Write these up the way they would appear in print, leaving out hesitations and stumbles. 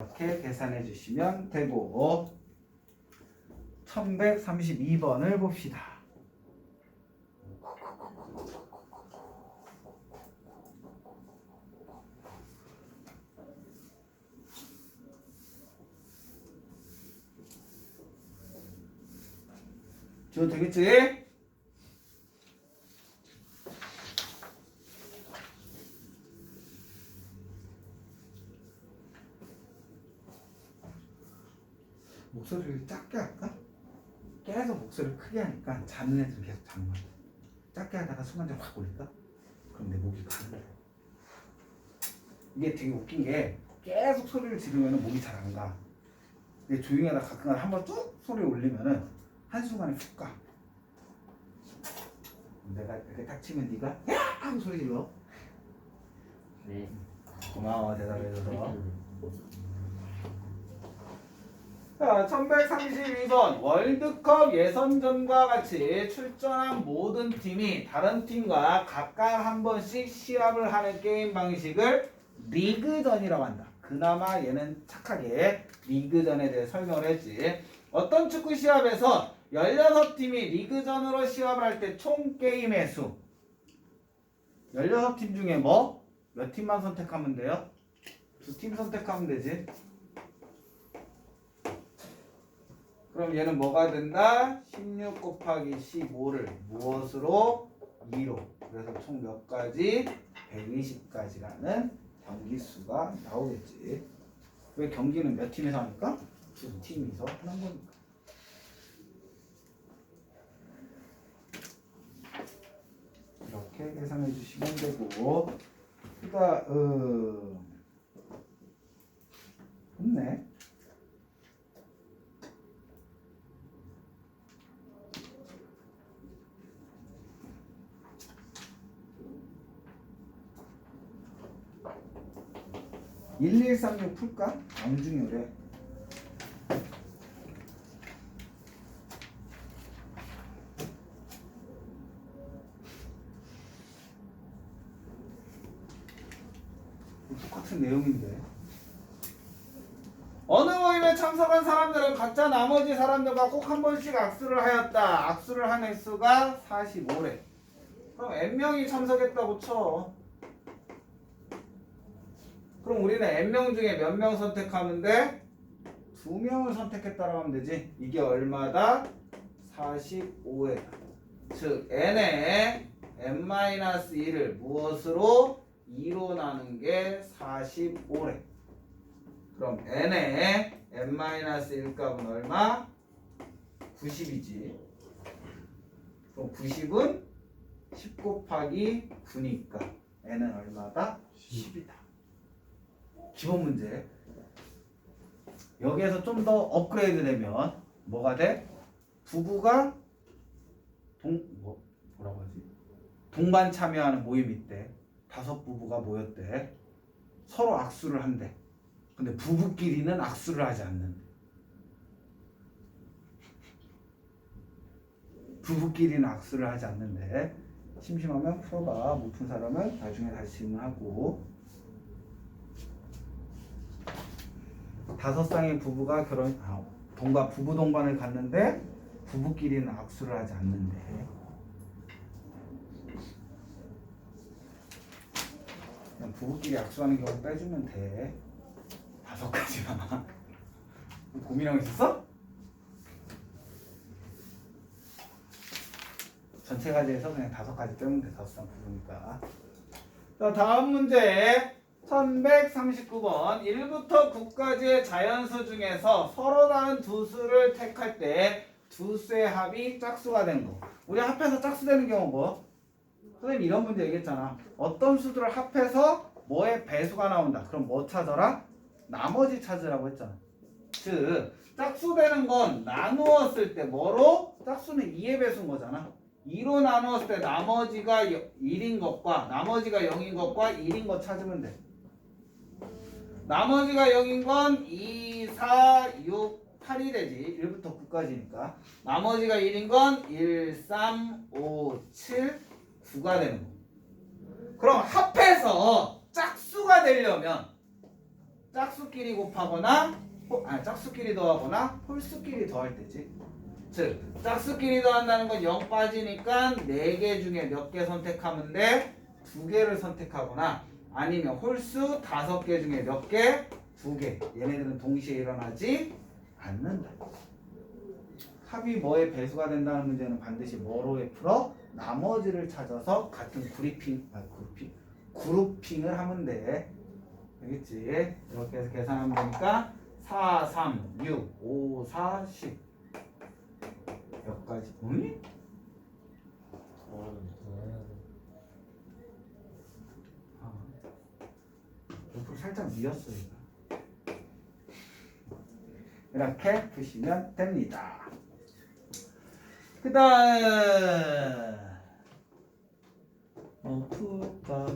이렇게 계산해 주시면 되고 1132번을 봅시다. 지금 되겠지? 목소리를 작게 할까? 계속 목소리를 크게 하니까 자는 애들은 계속 자는 거야. 작게 하다가 순간적으로 확 올릴까? 그럼 내 목이 가는 거야. 이게 되게 웃긴 게 계속 소리를 지르면 목이 잘 안 가. 근데 조용히 하다가 가끔 한번 쭉 소리 올리면은 한순간에 훅 가. 내가 이렇게 딱 치면 네가 야! 하고 소리 질러. 네. 고마워 대답해줘서. 자, 1132번 월드컵 예선전과 같이 출전한 모든 팀이 다른 팀과 각각 한 번씩 시합을 하는 게임 방식을 리그전이라고 한다. 그나마 얘는 착하게 리그전에 대해 설명을 했지. 어떤 축구 시합에서 16팀이 리그전으로 시합을 할 때 총 게임의 수 16팀 중에 뭐? 몇 팀만 선택하면 돼요? 2팀 선택하면 되지. 그럼 얘는 뭐가 된다? 16 곱하기 15를 무엇으로? 2로. 그래서 총 몇 가지? 120가지라는 경기 수가 나오겠지. 왜 경기는 몇 팀에서 하니까? 2팀이서 하는 거니까. 이렇게 계산해 주시면 되고, 좋네. (1136) 풀까? 암중요래. 똑같은 내용인데. 어느 모임에 참석한 사람들은 각자 나머지 사람들과 꼭 한 번씩 악수를 하였다. 악수를 한 횟수가 45래. 그럼 n명이 참석했다고 쳐. 그럼 우리는 n명 중에 몇 명 선택하면 돼? 2명을 선택했다라고 하면 되지. 이게 얼마다? 45회다. 즉 n에 n-1을 무엇으로? 2로 나눈 게 45래. 그럼 n에 n-1 값은 얼마? 90이지. 그럼 90은 10 곱하기 9니까 n은 얼마다? 10이다. 기본 문제. 여기에서 좀 더 업그레이드 되면 뭐가 돼? 부부가 뭐라고 하지? 동반 참여하는 모임이 있대. 5부부가 모였대. 서로 악수를 한대. 근데 부부끼리는 악수를 하지 않는데. 부부끼리는 악수를 하지 않는데. 심심하면 풀어봐. 못 푼 사람은 나중에 다시 질문하고. 5쌍의 부부가 부부 동반을 갔는데 부부끼리는 악수를 하지 않는데. 그냥 부부끼리 악수하는 경우 빼주면 돼. 5가지만. 고민하고 있었어? 전체 가지에서 그냥 5가지 빼면 돼. 5쌍 부부니까. 자, 다음 문제 1139번 1부터 9까지의 자연수 중에서 서로 다른 두 수를 택할 때 두 수의 합이 짝수가 되는 거. 우리 합해서 짝수 되는 경우 뭐? 선생님 이런 문제 얘기했잖아. 어떤 수들을 합해서 뭐의 배수가 나온다. 그럼 뭐 찾아라? 나머지 찾으라고 했잖아. 즉 짝수 되는 건 나누었을 때 뭐로? 짝수는 2의 배수인 거잖아. 2로 나누었을 때 나머지가 1인 것과 나머지가 0인 것과 1인 것 찾으면 돼. 나머지가 0인 건 2, 4, 6, 8이 되지. 1부터 9까지니까. 나머지가 1인 건 1, 3, 5, 7, 9가 되는 거. 그럼 합해서 짝수가 되려면 짝수끼리 곱하거나 짝수끼리 더하거나 홀수끼리 더할 때지. 즉 짝수끼리 더한다는 건 0 빠지니까 4개 중에 몇 개 선택하면 돼? 2개를 선택하거나 아니면 홀수 5개 중에 몇 개? 2개. 얘네들은 동시에 일어나지 않는다. 합이 뭐의 배수가 된다는 문제는 반드시 뭐로에 풀어? 나머지를 찾아서 같은 그룹핑을 하면 돼. 알겠지? 이렇게 해서 계산하면 되니까 4, 3, 6, 5, 4, 10 몇 가지? 응? 옆으로 살짝 밀었어 이거. 이렇게 푸시면 됩니다. 그 다음 뭐 풀까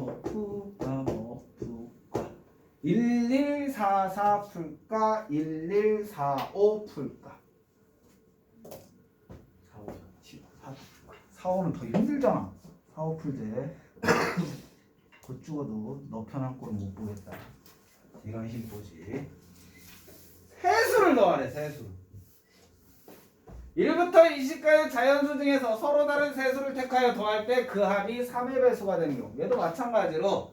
1144 풀까 1145 풀까 4, 5는 더 힘들잖아. 4, 5 풀때 곧 죽어도 너 편한 꼴은 못 보겠다. 이런 심보지. 세수를 더하래. 세수. 1부터 20까지 자연수 중에서 서로 다른 세수를 택하여 더할 때 그 합이 3의 배수가 되는 경우. 얘도 마찬가지로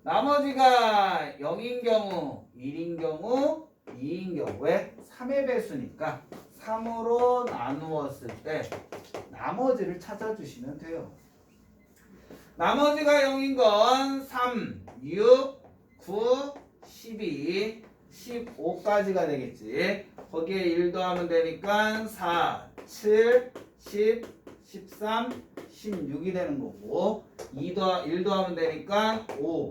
나머지가 0인 경우, 1인 경우, 2인 경우에 3의 배수니까 3으로 나누었을 때 나머지를 찾아주시면 돼요. 나머지가 0인 건 3, 6, 9, 12, 15까지가 되겠지. 거기에 1 더하면 되니까 4, 7, 10, 13, 16이 되는 거고 1 더하면 되니까 5,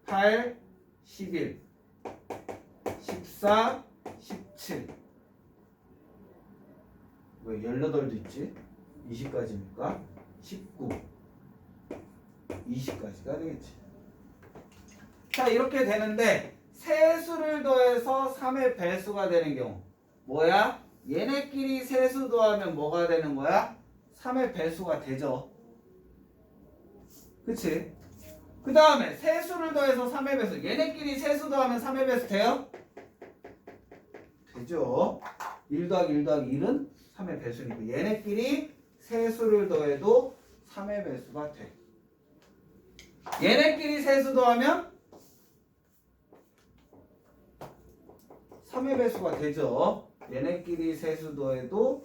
8, 11, 14, 17 왜 18도 있지? 20까지니까 19, 20까지가 되겠지. 자 이렇게 되는데 세수를 더해서 3의 배수가 되는 경우 뭐야? 얘네끼리 세수 더하면 뭐가 되는 거야? 3의 배수가 되죠. 그치? 그 다음에 세수를 더해서 3의 배수 얘네끼리 세수 더하면 3의 배수 돼요? 되죠. 1 더하기 1 더하기 1은 3의 배수니까 얘네끼리 세수를 더해도 3의 배수가 돼. 얘네끼리 세수 더하면 3의 배수가 되죠. 얘네끼리 세수 더해도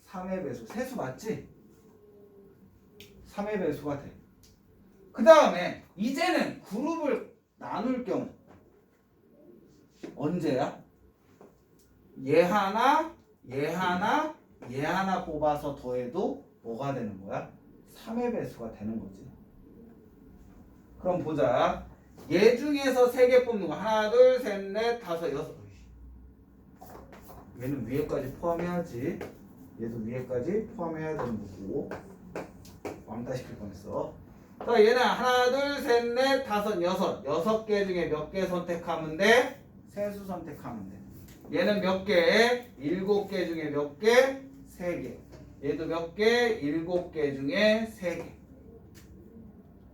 3의 배수. 세수 맞지? 3의 배수가 돼. 그 다음에 이제는 그룹을 나눌 경우 언제야? 얘 하나, 얘 하나, 얘 하나 뽑아서 더해도 뭐가 되는 거야? 3의 배수가 되는 거지. 그럼 보자. 얘 중에서 3개 뽑는 거. 하나, 둘, 셋, 넷, 다섯, 여섯. 얘는 위에까지 포함해야지. 얘도 위에까지 포함해야 되는 거고. 왕따 시킬 뻔했어. 자, 얘는 하나, 둘, 셋, 넷, 다섯, 여섯. 6개 중에 몇 개 선택하면 돼? 세수 선택하면 돼. 얘는 몇 개? 7개 중에 몇 개? 3개. 얘도 몇 개? 7개 중에 3개.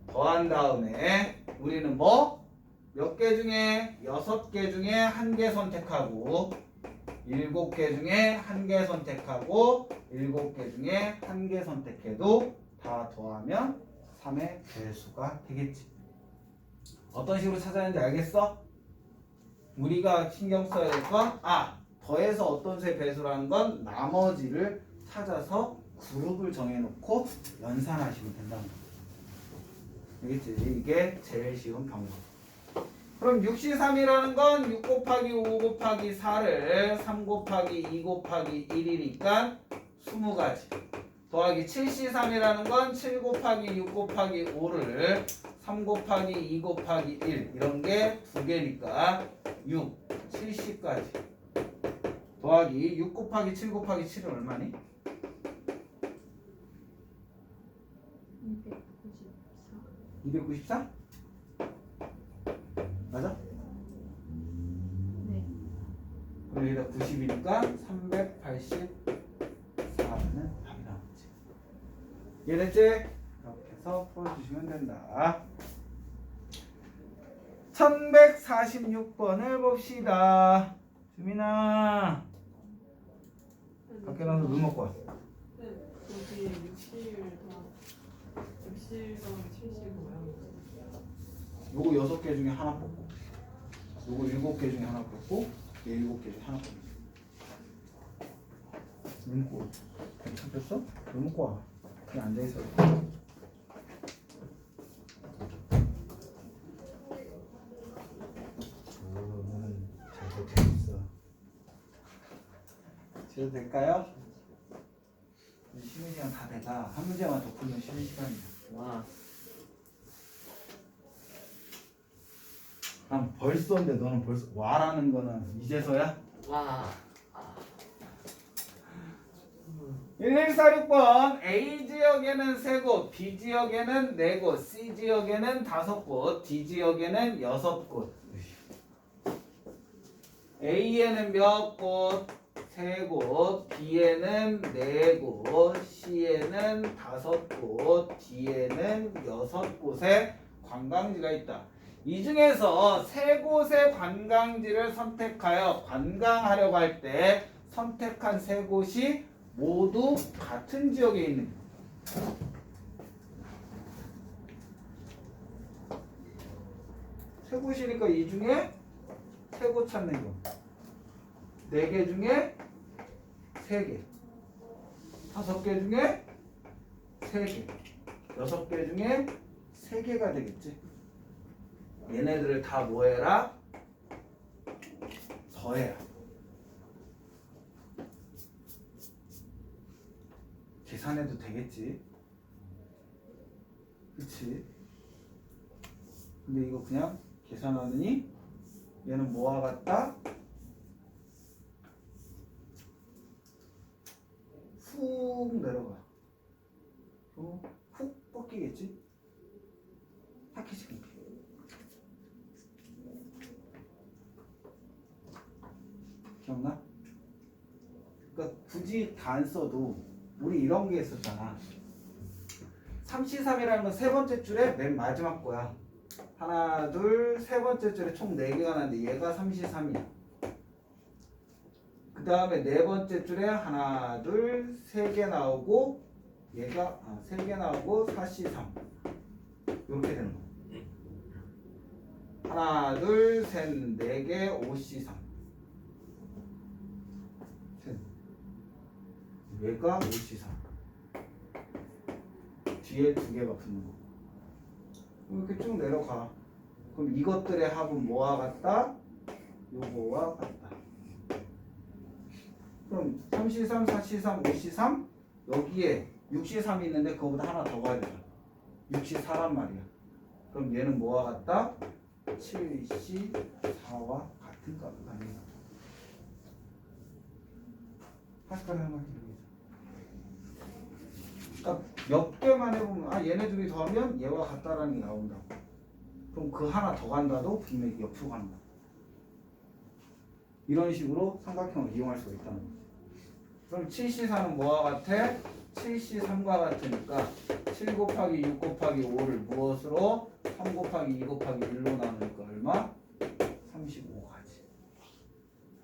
더한 다음에 우리는 뭐? 몇 개 중에? 6개 중에 1개 선택하고 7개 중에 1개 선택하고 7개 중에 1개 선택해도 다 더하면 3의 배수가 되겠지. 어떤 식으로 찾아야 하는지 알겠어? 우리가 신경 써야 될 건 더해서 어떤 수의 배수라는 건 나머지를 찾아서 그룹을 정해놓고 연산하시면 된다는 거야. 알겠지? 이게 제일 쉬운 방법. 그럼 6C3이라는 건 6 곱하기 5 곱하기 4를 3 곱하기 2 곱하기 1이니까 20가지. 더하기 7C3이라는 건 7 곱하기 6 곱하기 5를 3 곱하기 2 곱하기 1 이런 게 2개니까 6, 70까지. 더하기 6 곱하기 7 곱하기 7은 얼마니? 294? 맞아? 네. 그럼 여기다 90이니까 384는 답이 나오지. 이해됐지? 이렇게 해서 풀어주시면 된다. 1146번을 봅시다. 주민아, 밖에 나가서 물 먹고 와. 네, 여기 60랑 75요. 요거 6개 중에 하나 뽑고, 요거 7개 중에 하나 뽑고, 얘 7개 중에 하나 뽑고. 물 먹고 와. 괜찮겠어? 물 먹고 와. 그냥 앉아있어. 너는 잘 버텨있어. 지도 될까요? 쉬는 시간 다 돼가. 한 문제만 더 풀면 쉬는 시간이야. 와. 난 벌써인데 너는 벌써 와라는 거는 이제서야? 와. 1146번 A 지역에는 3곳, B 지역에는 4곳, C 지역에는 5곳, D 지역에는 6곳. A에는 몇 곳? 3곳, B에는 4곳, C에는 5곳, D에는 6곳의 관광지가 있다. 이 중에서 3곳의 관광지를 선택하여 관광하려고 할 때 선택한 3곳이 모두 같은 지역에 있는 거예요. 세 곳이니까 이 중에 3곳 찾는 거. 4개 중에 3개. 5개 중에 3개. 6개 중에 3개가 되겠지. 얘네들을 다 뭐해라? 더해라. 계산해도 되겠지. 그치? 근데 이거 그냥 계산하느니 얘는 뭐와 같다? 훅 내려가. 훅 뻗기겠지? 타키식 이렇게. 기억나? 그러니까 굳이 다 안 써도 우리 이런 게 있었잖아. 3C3이라는 건 세 번째 줄에 맨 마지막 거야. 하나, 둘, 세 번째 줄에 총 4개가 나는데 얘가 3C3이야. 그 다음에 네 번째 줄에 하나, 둘, 3개 나오고 얘가 3개 나오고 4C3 이렇게 되는 거. 하나, 둘, 셋, 4개, 5C3 얘가 5C3 뒤에 2개가 붙는 거. 이렇게 쭉 내려가. 그럼 이것들의 합은 뭐와 같다? 요거와 같다. 그럼 3C3, 4C3, 5C3 여기에 6C3이 있는데 그거보다 하나 더 가야 되잖아. 6C4란 말이야. 그럼 얘는 뭐와 같다? 7C4와 같은 값이 아니다. 파스칼 한 마디. 그러니까 몇 개만 해보면 얘네 둘이 더하면 얘와 같다라는 게 나온다고. 그럼 그 하나 더 간다도 분명히 옆으로 가는 거야. 이런 식으로 삼각형을 이용할 수가 있다는 거지. 그럼 7C4는 뭐와 같아? 7C3과 같으니까 7 곱하기 6 곱하기 5를 무엇으로? 3 곱하기 2 곱하기 1로 나누니까 얼마? 35가지.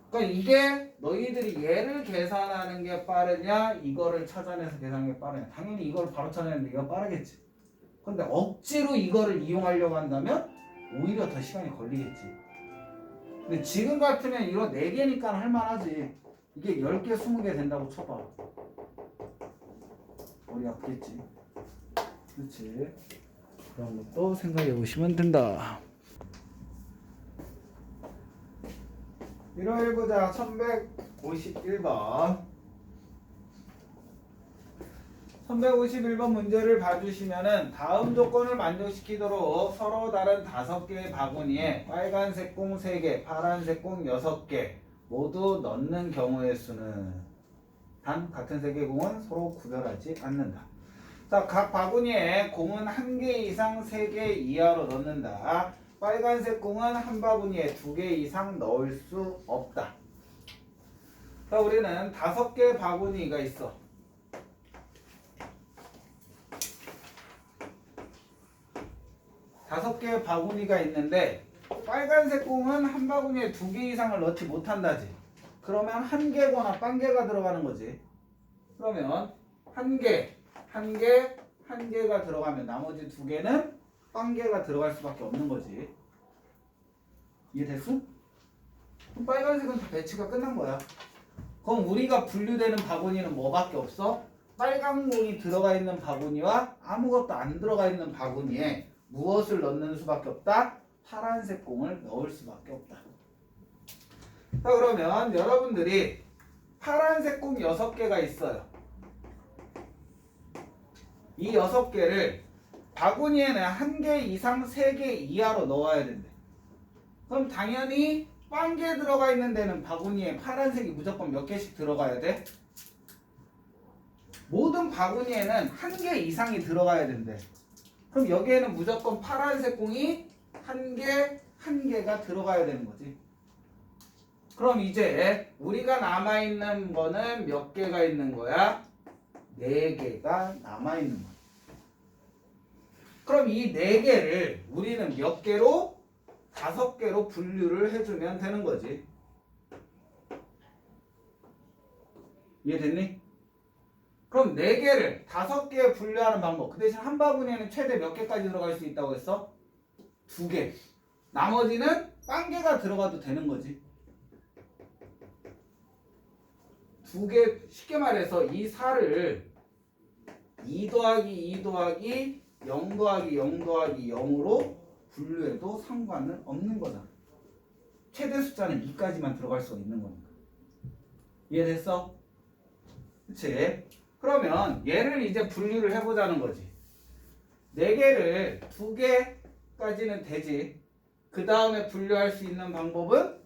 그러니까 이게 너희들이 얘를 계산하는 게 빠르냐 이거를 찾아내서 계산하는 게 빠르냐. 당연히 이걸 바로 찾아내는 게 빠르겠지. 근데 억지로 이거를 이용하려고 한다면 오히려 더 시간이 걸리겠지. 근데 지금 같으면 이거 4개니까 할만하지. 이게 10개 20개 된다고 쳐봐. 머리 아프겠지. 그렇지. 그런 것도 생각해 보시면 된다. 일요일 보자. 1151번 1151번 문제를 봐주시면은 다음 조건을 만족시키도록 서로 다른 5개의 바구니에 빨간색 공 3개, 파란색 공 6개 모두 넣는 경우의 수는 단 같은 색의 공은 서로 구별하지 않는다. 자, 각 바구니에 공은 1개 이상 3개 이하로 넣는다. 빨간색 공은 한 바구니에 2개 이상 넣을 수 없다. 자, 우리는 5개 바구니가 있어. 다섯 개의 바구니가 있는데 빨간색 공은 한 바구니에 2개 이상을 넣지 못한다지. 그러면 1개거나 1개가 들어가는 거지. 그러면 1개, 1개, 1개가 들어가면 나머지 2개는 1개가 들어갈 수밖에 없는 거지. 이해됐어? 그럼 빨간색은 다 배치가 끝난 거야. 그럼 우리가 분류되는 바구니는 뭐밖에 없어? 빨간 공이 들어가 있는 바구니와 아무것도 안 들어가 있는 바구니에 무엇을 넣는 수밖에 없다? 파란색 공을 넣을 수밖에 없다. 자, 그러면 여러분들이 파란색 공 6개가 있어요. 이 6개를 바구니에는 1개 이상 3개 이하로 넣어야 된대. 그럼 당연히 1개 들어가 있는 데는 바구니에 파란색이 무조건 몇 개씩 들어가야 돼? 모든 바구니에는 1개 이상이 들어가야 된대. 그럼 여기에는 무조건 파란색 공이 1개가 들어가야 되는 거지. 그럼 이제 우리가 남아있는 거는 몇 개가 있는 거야? 4개가 남아있는 거야. 그럼 이 4개를 우리는 몇 개로? 5개로 분류를 해주면 되는 거지. 이해됐니? 그럼 4개를 5개에 분류하는 방법. 그 대신 한 바구니에는 최대 몇 개까지 들어갈 수 있다고 했어? 2개. 나머지는 1개가 들어가도 되는 거지. 2개, 쉽게 말해서 이 4를 2 더하기 2 더하기 0 더하기 0 더하기 0으로 분류해도 상관은 없는 거잖아. 최대 숫자는 2까지만 들어갈 수가 있는 거니까. 이해됐어? 그치? 그러면 얘를 이제 분류를 해보자는 거지. 4개를 2개까지는 되지. 그 다음에 분류할 수 있는 방법은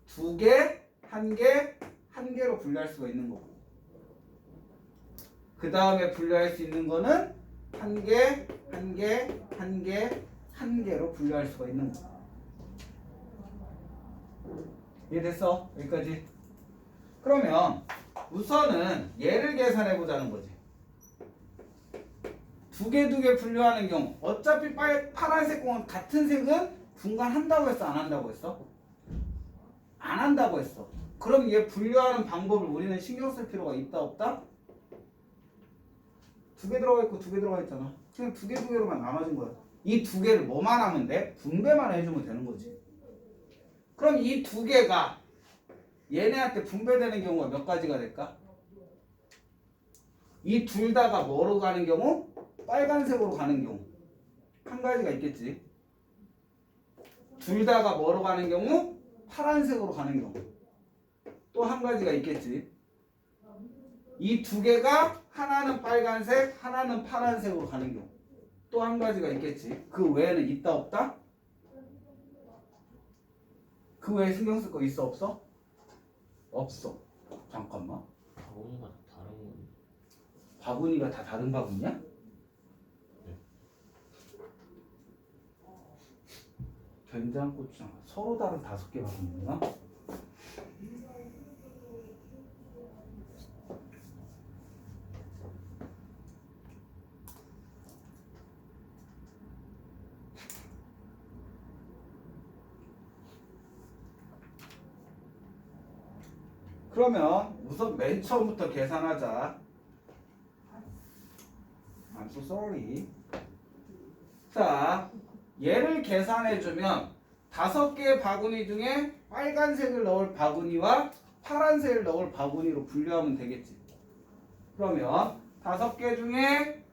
2개, 1개, 1개로 분류할 수가 있는 거고. 그 다음에 분류할 수 있는 거는 1개, 1개, 1개, 1개로 분류할 수가 있는 거야. 이해됐어? 여기까지? 그러면 우선은 얘를 계산해 보자는 거지. 2개 분류하는 경우 어차피 파란색 공은 같은 색은 분간한다고 했어? 안 한다고 했어? 안 한다고 했어. 그럼 얘 분류하는 방법을 우리는 신경 쓸 필요가 있다 없다? 2개 들어가 있고 2개 들어가 있잖아. 그냥 2개로만 나눠진 거야. 이 2개를 뭐만 하면 돼? 분배만 해주면 되는 거지. 그럼 이 2개가 얘네한테 분배되는 경우가 몇 가지가 될까? 이 둘 다가 뭐로 가는 경우? 빨간색으로 가는 경우 한 가지가 있겠지. 둘 다가 뭐로 가는 경우? 파란색으로 가는 경우 또 한 가지가 있겠지. 이 2개가 하나는 빨간색, 하나는 파란색으로 가는 경우 또 한 가지가 있겠지. 그 외에는 있다 없다? 그 외에 신경 쓸 거 있어 없어? 없어. 잠깐만. 바구니가 다 다른 건데. 바구니가 다 다른 바구니야? 네. 된장고추장 서로 다른 5개 바구니구나. 그러면 우선 맨 처음부터 계산하자. I'm so sorry. 자, 얘를 계산해주면 5개의 바구니 중에 빨간색을 넣을 바구니와 파란색을 넣을 바구니로 분류하면 되겠지. 그러면 5개 중에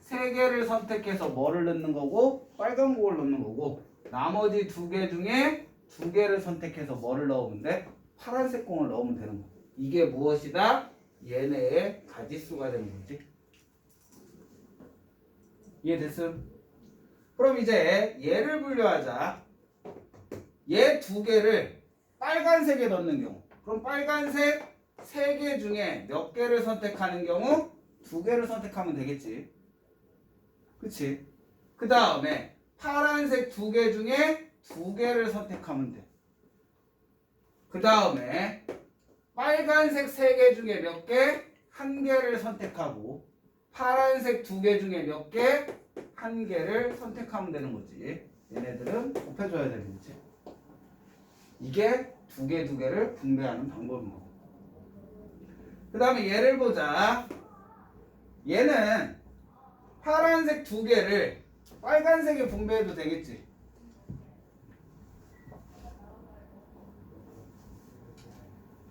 3개를 선택해서 뭐를 넣는 거고 빨간 공을 넣는 거고 나머지 2개 중에 2개를 선택해서 뭐를 넣으면 돼? 파란색 공을 넣으면 되는 거야. 이게 무엇이다? 얘네의 가지수가 되는 거지. 이해됐음? 그럼 이제 얘를 분류하자. 얘 2개를 빨간색에 넣는 경우. 그럼 빨간색 3개 중에 몇 개를 선택하는 경우? 2개를 선택하면 되겠지. 그치? 그 다음에 파란색 2개 중에 2개를 선택하면 돼. 그 다음에 빨간색 3개 중에 몇 개? 1개를 선택하고 파란색 2개 중에 몇 개? 1개를 선택하면 되는 거지. 얘네들은 곱해줘야 되겠지. 이게 두 개를 분배하는 방법인 거고. 그 다음에 얘를 보자. 얘는 파란색 두 개를 빨간색에 분배해도 되겠지.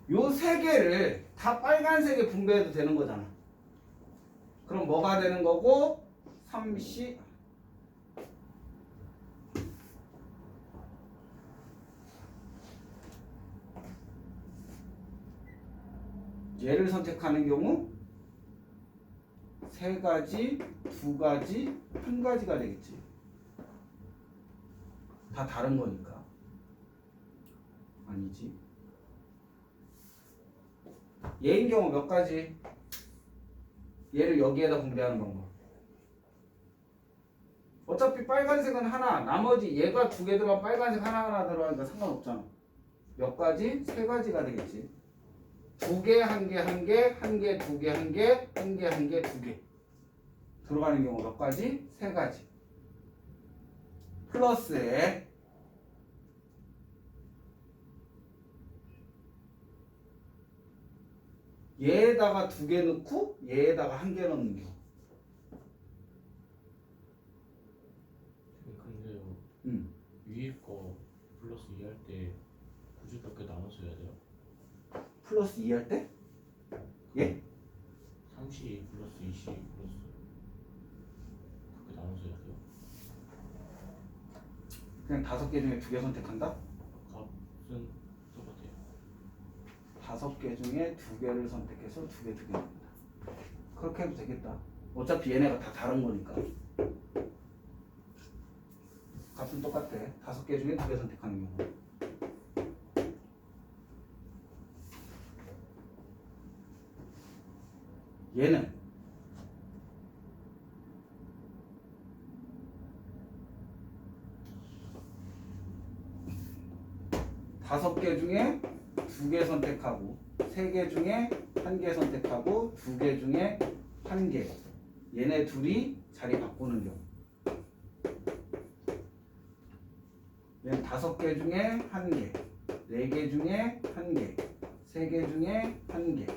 요 세 개를 다 빨간색에 분배해도 되는 거잖아. 그럼 뭐가 되는 거고? 3C 얘를 선택하는 경우 세 가지, 두 가지, 한 가지가 되겠지. 다 다른 거니까. 아니지. 얘인 경우 몇 가지? 얘를 여기에다 분배하는 방법. 어차피 빨간색은 하나, 나머지 얘가 두 개 들어간 빨간색 하나하나 들어가니까 상관없잖아. 몇 가지? 세 가지가 되겠지. 두 개, 한 개, 한 개, 한 개, 두 개, 한 개, 한 개, 한 개, 두 개. 들어가는 경우 몇 가지? 세 가지. 플러스에 얘에다가 두 개 넣고 얘에다가 한 개 넣는 경우. 근데요. 음. 위에 거 플러스 2 할 때 굳이 그렇게 나눠서 해야 돼요? 플러스 2 할 때? 예? 30 플러스 20 플러스 그렇게 나눠서 해야 돼요? 그냥 5개 중에 2개 선택한다? 값은 똑같아요. 5개 중에 2개를 선택해서 2개 넣는다. 그렇게 해도 되겠다. 어차피 얘네가 다 다른 거니까. 값은 똑같아. 5개 중에 2개 선택하는 경우. 얘는 다섯 개 중에 2개 선택하고 3개 중에 1개 선택하고 2개 중에 1개. 얘네 둘이 자리 바꾸는 경우. 얘는 5개 중에 1개, 4개 중에 1개, 3개 중에 1개,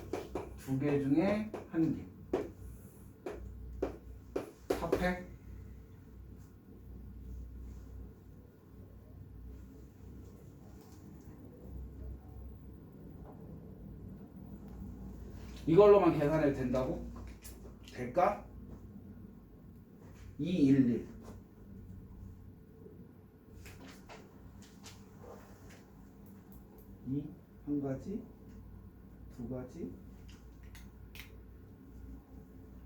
2개 중에 1개. 합해. 이걸로만 계산해도 된다고? 될까? 2, 1, 1. 2, 한 가지, 두 가지,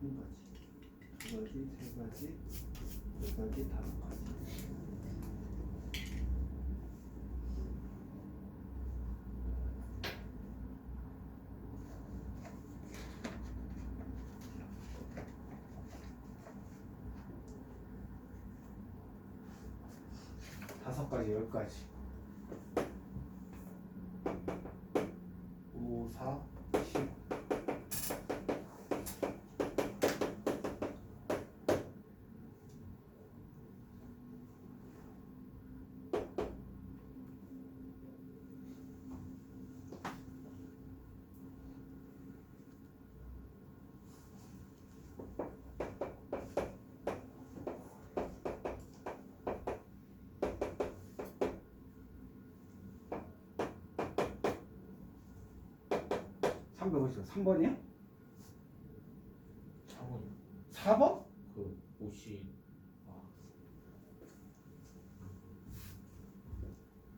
한 가지, 두 가지, 세 가지, 네 가지, 5가지. 다섯 가지, 10가지. 5, 4, 10. (350) 3번이야? 4번이요. 4번? 그 옷이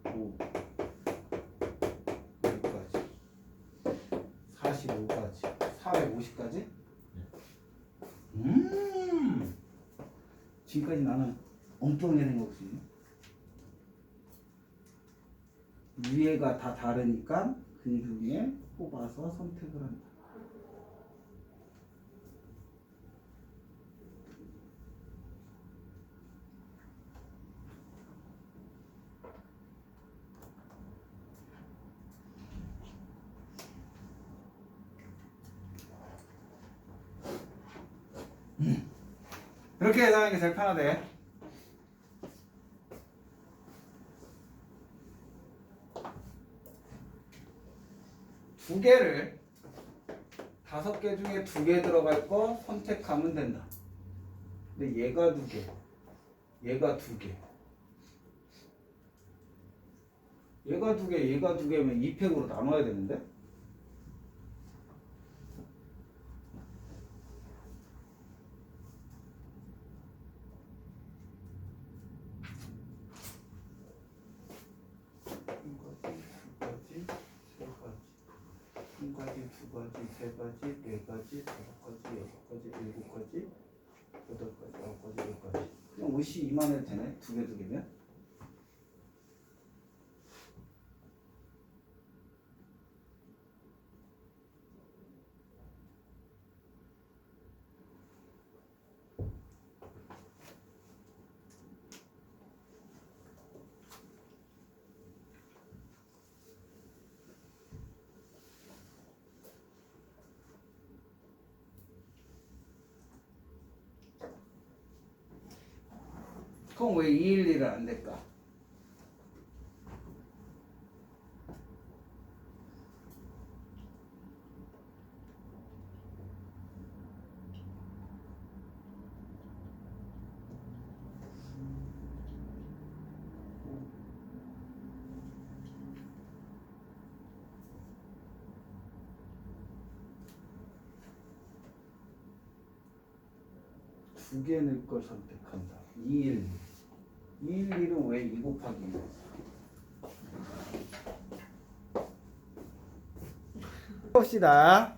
5 여기까지 45까지 450까지? 지금까지 나는 엉뚱하게 된 거지. 위에가 다 다르니까 그 중에 뽑아서 선택을 한다. 이렇게 계산하는 게 제일 편하대. 두 개를 5개 중에 2개 들어갈 거 선택하면 된다. 근데 얘가 2개, 얘가 2개, 얘가 2개, 얘가 2개면 2팩으로 나눠야 되는데? 한 가지, 두 가지, 세 가지, 네 가지, 5가지, 6가지, 7가지, 8가지, 9가지, 10가지. 그냥 옷이 이만해도 되네. 2개면. 그럼 왜 211은 안 될까? 두 개 넣을 걸 선택한다. 211. 211은 왜 2 곱하기 1? 봅시다.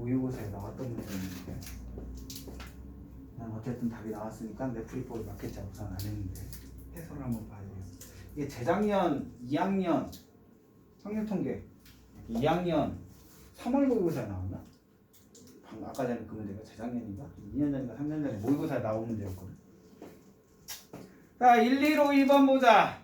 모의고사에 나왔던 문제인데 난 어쨌든 답이 나왔으니까 내 프리볼을 맞겠지 하고 안 했는데 해설을 한번 봐야 되겠어. 이게 재작년 2학년 학년통계 2학년 3월 모의고사에 나왔나? 방금 아까 전에 그 문제가 재작년인가? 2년 전인가 3년 전에 모의고사에 나온 문제였거든. 자 115 2번 보자.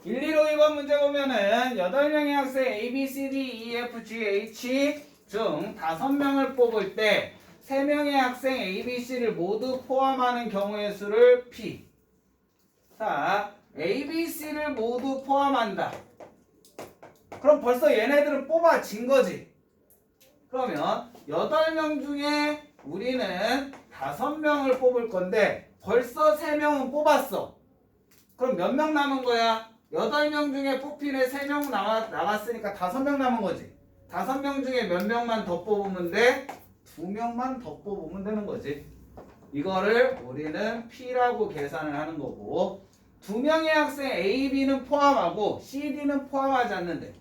115 문제 보면은 8명의 학생 A, B, C, D, E, F, G, H 중 5명을 뽑을 때 3명의 학생 A, B, C를 모두 포함하는 경우의 수를 P. 자, A, B, C를 모두 포함한다. 그럼 벌써 얘네들은 뽑아진 거지. 그러면 8명 중에 우리는 5명을 뽑을 건데 벌써 3명은 뽑았어. 그럼 몇 명 남은 거야? 8명 중에 뽑힌 애 3명 나갔으니까 5명 남은 거지. 5명 중에 몇 명만 더 뽑으면 돼? 2명만 더 뽑으면 되는 거지. 이거를 우리는 P라고 계산을 하는 거고 2명의 학생 A, B는 포함하고 C, D는 포함하지 않는데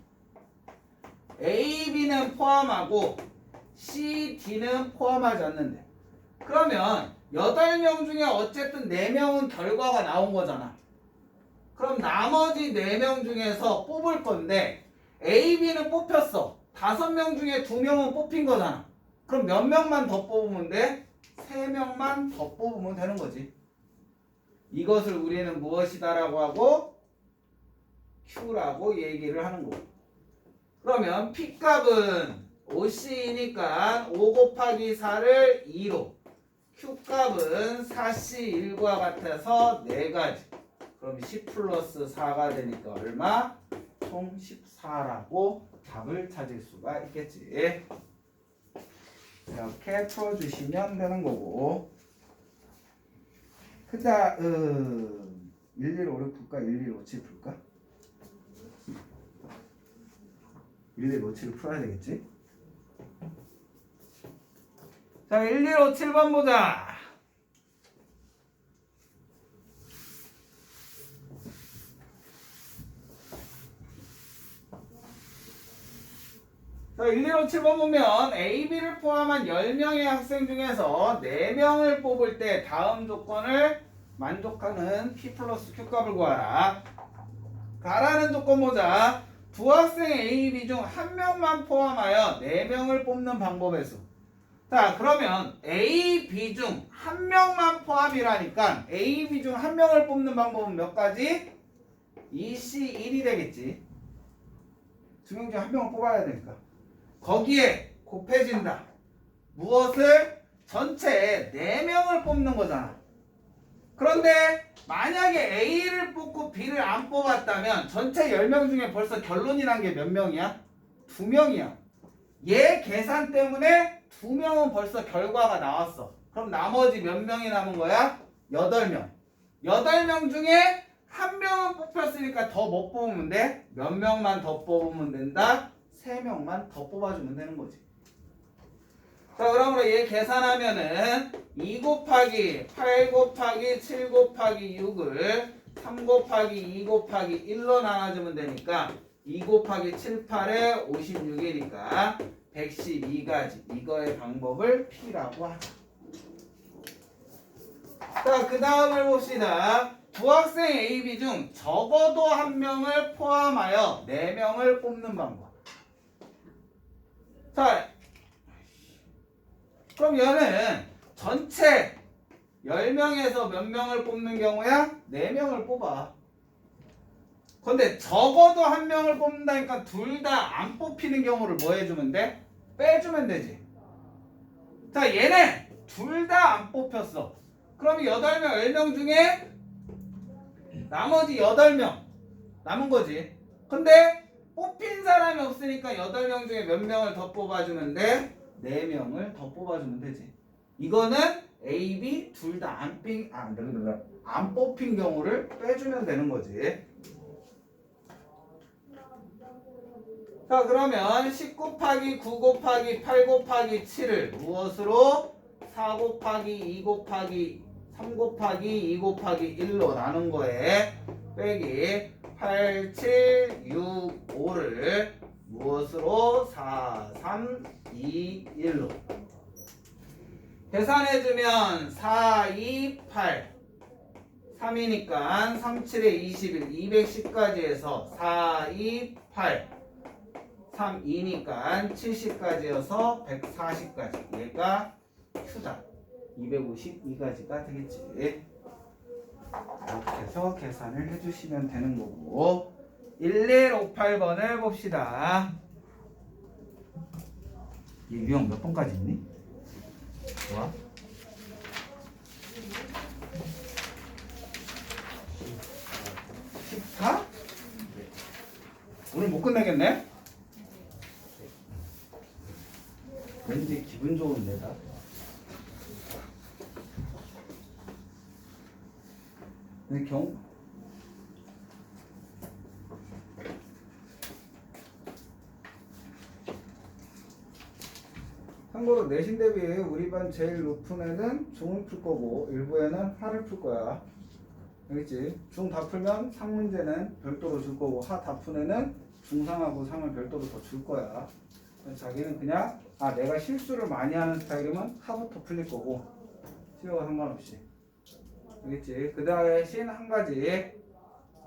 A, B는 포함하고 C, D는 포함하지 않는데 그러면 8명 중에 어쨌든 4명은 결과가 나온 거잖아. 그럼 나머지 4명 중에서 뽑을 건데 A, B는 뽑혔어. 5명 중에 2명은 뽑힌 거잖아. 그럼 몇 명만 더 뽑으면 돼? 3명만 더 뽑으면 되는 거지. 이것을 우리는 무엇이다라고 하고 Q라고 얘기를 하는 거고. 그러면 P값은 5C니까 5 곱하기 4를 2로 Q값은 4C 1과 같아서 4가지. 그럼 10 플러스 4가 되니까 얼마? 총 14라고 답을 찾을 수가 있겠지. 이렇게 풀어주시면 되는 거고. 그다음 1156 풀까? 1157 풀까? 1157을 풀어야 되겠지? 자, 1157번 보자. 자, 1157번 보면 A, B를 포함한 10명의 학생 중에서 4명을 뽑을 때 다음 조건을 만족하는 P 플러스 Q 값을 구하라. 가라는 조건 보자. 두 학생 A, B 중 한 명만 포함하여 4명을 뽑는 방법의 수. 자, 그러면 A, B 중 한 명만 포함이라니까 A, B 중 한 명을 뽑는 방법은 몇 가지? 2C 1이 되겠지. 두 명 중 한 명을 뽑아야 되니까. 거기에 곱해진다. 무엇을? 전체 4명을 뽑는 거잖아. 그런데 만약에 A를 뽑고 B를 안 뽑았다면 전체 10명 중에 벌써 결론이 난 게 몇 명이야? 2명이야. 얘 계산 때문에 2명은 벌써 결과가 나왔어. 그럼 나머지 몇 명이 남은 거야? 8명. 8명 중에 한 명은 뽑혔으니까 더 못 뽑으면 돼? 몇 명만 더 뽑으면 된다? 3명만 더 뽑아주면 되는 거지. 자, 그러므로 얘 계산하면은 2 곱하기 8 곱하기 7 곱하기 6을 3 곱하기 2 곱하기 1로 나눠주면 되니까 2 곱하기 7, 8에 56이니까 112가지. 이거의 방법을 P라고 하자. 자, 그 다음을 봅시다. 부학생 A, B 중 적어도 한 명을 포함하여 4명을 뽑는 방법. 자, 그럼 얘는 전체 10명에서 몇 명을 뽑는 경우야? 4명을 뽑아. 근데 적어도 한 명을 뽑는다니까 둘 다 안 뽑히는 경우를 뭐 해주면 돼? 빼주면 되지. 자, 얘네 둘 다 안 뽑혔어. 그럼 8명, 10명 중에 나머지 8명 남은 거지. 근데 뽑힌 사람이 없으니까 8명 중에 몇 명을 더 뽑아주면 돼? 4명을 더 뽑아주면 되지. 이거는 A, B 둘 다 안 뽑힌 경우를 빼주면 되는 거지. 자, 그러면 10 곱하기 9 곱하기 8 곱하기 7을 무엇으로? 4 곱하기 2 곱하기 3 곱하기 2 곱하기 1로 나눈 거에 빼기 8, 7, 6, 5를 무엇으로? 4, 3, 2, 1로 계산해주면 4, 2, 8 3이니까 3, 7에 21, 210까지 해서 4, 2, 8 3, 2니까 70까지 해서 140까지. 얘가 Q다. 252가지가 되겠지. 이렇게 해서 계산을 해주시면 되는 거고 1158번을 봅시다. 이 유형 몇 번까지 있니? 좋아. 14? 오늘 못 끝내겠네? 왠지 기분 좋은 데다. 근데 참고로 내신 대비 우리 반 제일 높은 애는 중을 풀 거고 일부 애는 하를 풀 거야. 알겠지? 중 다 풀면 상 문제는 별도로 줄 거고 하 다 푼 애는 중상하고 상을 별도로 더 줄 거야. 자기는 그냥 내가 실수를 많이 하는 스타일이면 하부터 풀릴 거고 수요가 상관없이. 알겠지? 그 대신 한 가지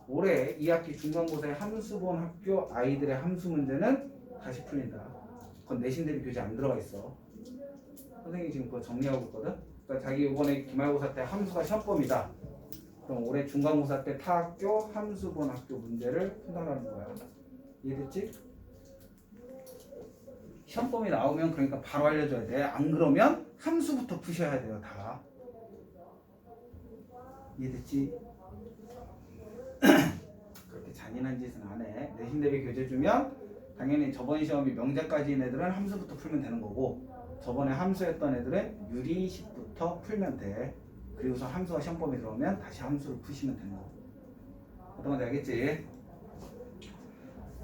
올해 2학기 중간고사의 함수 본 학교 아이들의 함수 문제는 다시 풀린다. 그건 내신 대비 교재 안 들어가 있어. 선생님이 지금 그거 정리하고 있거든. 그러니까 자기 이번에 기말고사 때 함수가 시험범위다. 그럼 올해 중간고사 때 타 학교 함수 본 학교 문제를 푼다는 거야. 이해됐지? 시험범위 나오면 그러니까 바로 알려줘야 돼. 안 그러면 함수부터 푸셔야 돼요. 다. 이해됐지? 그렇게 잔인한 짓은 안 해. 내신 대비 교재 주면 당연히 저번 시험이 명제까지인 애들은 함수부터 풀면 되는 거고 저번에 함수했던 애들은 유리식부터 풀면 돼. 그리고서 함수와 시험범위 들어오면 다시 함수를 푸시면 되는 거고. 어떤 건지 알겠지?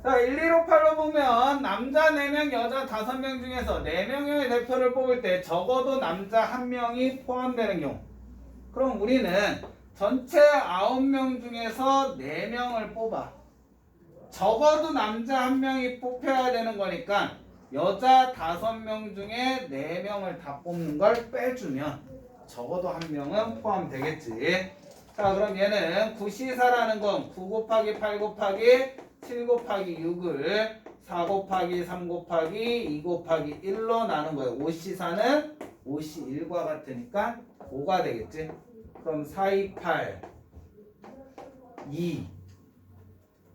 자, 1158로 보면 남자 4명, 여자 5명 중에서 4명의 대표를 뽑을 때 적어도 남자 1명이 포함되는 경우. 그럼 우리는 전체 9명 중에서 4명을 뽑아. 적어도 남자 1명이 뽑혀야 되는 거니까 여자 5명 중에 4명을 다 뽑는 걸 빼주면 적어도 1명은 포함되겠지. 자, 그럼 얘는 9시사라는 건 9 곱하기 8 곱하기 7 곱하기 6을 4 곱하기 3 곱하기 2 곱하기 1로 나눈 거예요. 5C4는 5C1과 같으니까 5가 되겠지. 그럼 4, 2, 8, 2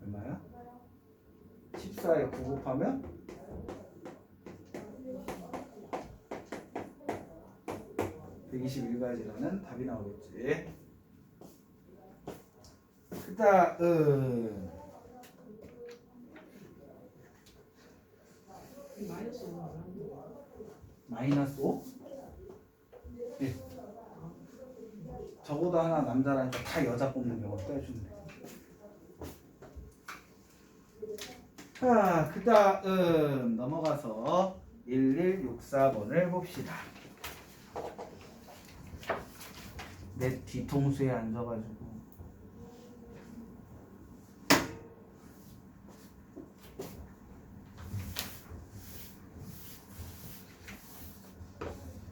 얼마야? 14에 9 곱하면 121가지라는 답이 나오겠지. 그 다음 마이너스 5는 마이너스 5? 예. 적어도 하나 남자라니까 다 여자 뽑는 경우 빼주네. 자, 그 다음 넘어가서 1164번을 봅시다. 내 뒤통수에 앉아가지고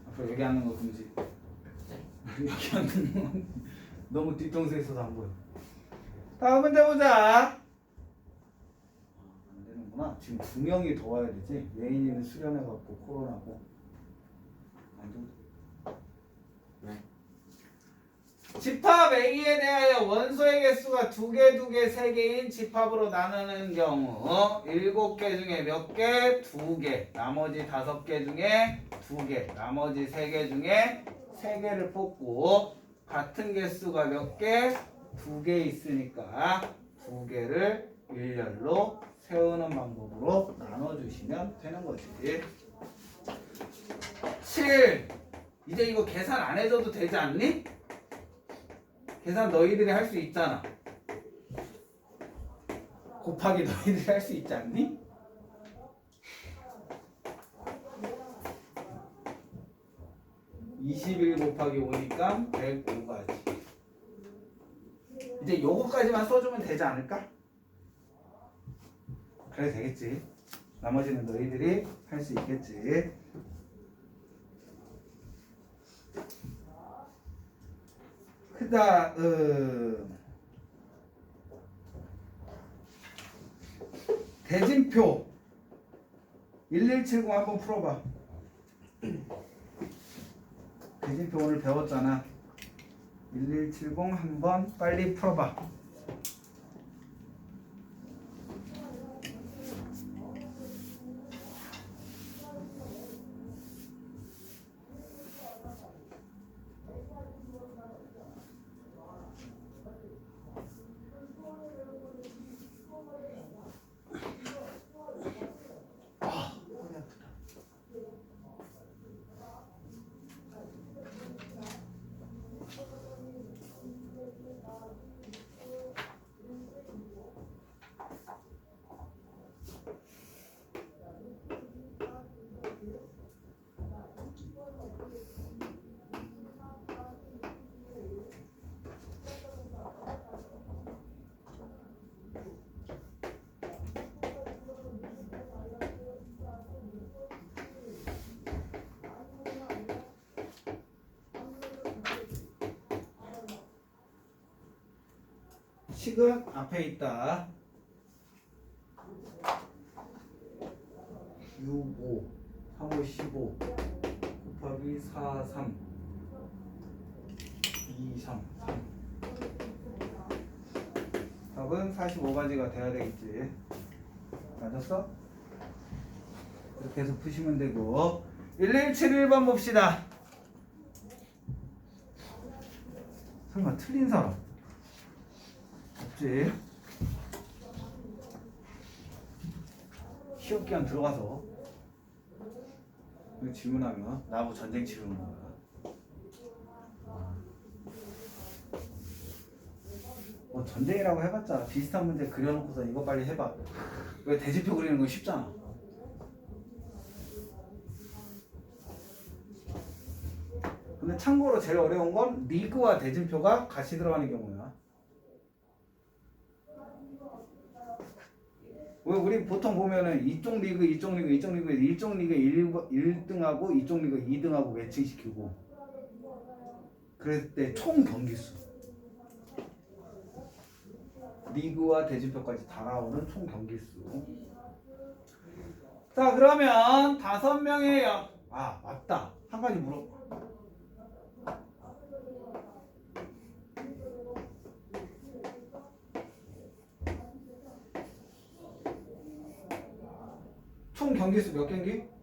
앞으로 얘기하는 거 금지. 얘기하는 거 너무 뒤통수에 있어서 안 보여. 다음 문제 보자. 안 되는구나. 지금 2명이 더 와야 되지. 예인이는 수련해갖고 코로나고. 안 돼. 네. 집합 A에 대하여 원소의 개수가 2개, 2개, 3개인 집합으로 나누는 경우 7개 중에 몇 개? 2개. 나머지 5개 중에 2개. 나머지 3개 중에 3개를 뽑고 같은 개수가 몇 개? 2개 있으니까 2개를 일렬로 세우는 방법으로 나눠주시면 되는 거지. 7. 이제 이거 계산 안 해줘도 되지 않니? 계산 너희들이 할 수 있잖아. 곱하기 너희들이 할 수 있지 않니? (21) 곱하기 5니까 105가지. 이제 요거까지만 써주면 되지 않을까? 그래 되겠지. 나머지는 너희들이 할 수 있겠지. 그 다음 대진표 1170 한번 풀어봐. 대진표 오늘 배웠잖아. 1170 한번 빨리 풀어봐. 식은 앞에 있다. 6, 5, 3, 5, 15 곱하기 4, 3 2, 3, 3 답은 45가지가 돼야 되겠지. 맞았어? 이렇게 해서 푸시면 되고 1171번 봅시다. 설마 틀린 사람 없지? 시험 기간 들어가서 이거 질문하면 나하고 전쟁 치르는 거야. 뭐 전쟁이라고 해봤자 비슷한 문제 그려놓고서 이거 빨리 해봐. 왜 대진표 그리는 건 쉽잖아. 근데 참고로 제일 어려운 건 리그와 대진표가 같이 들어가는 경우야. 왜 우리 보통 보면은 이쪽 리그, 이쪽 리그, 이쪽 리그, 이쪽 리그 1등하고 이쪽 리그 2등하고 매칭시키고 그럴 때 총 경기수 리그와 대진표까지 다 나오는 총 경기수 자, 그러면 5명의 아, 맞다. 한 가지 물어. 총 경기수 몇 경기?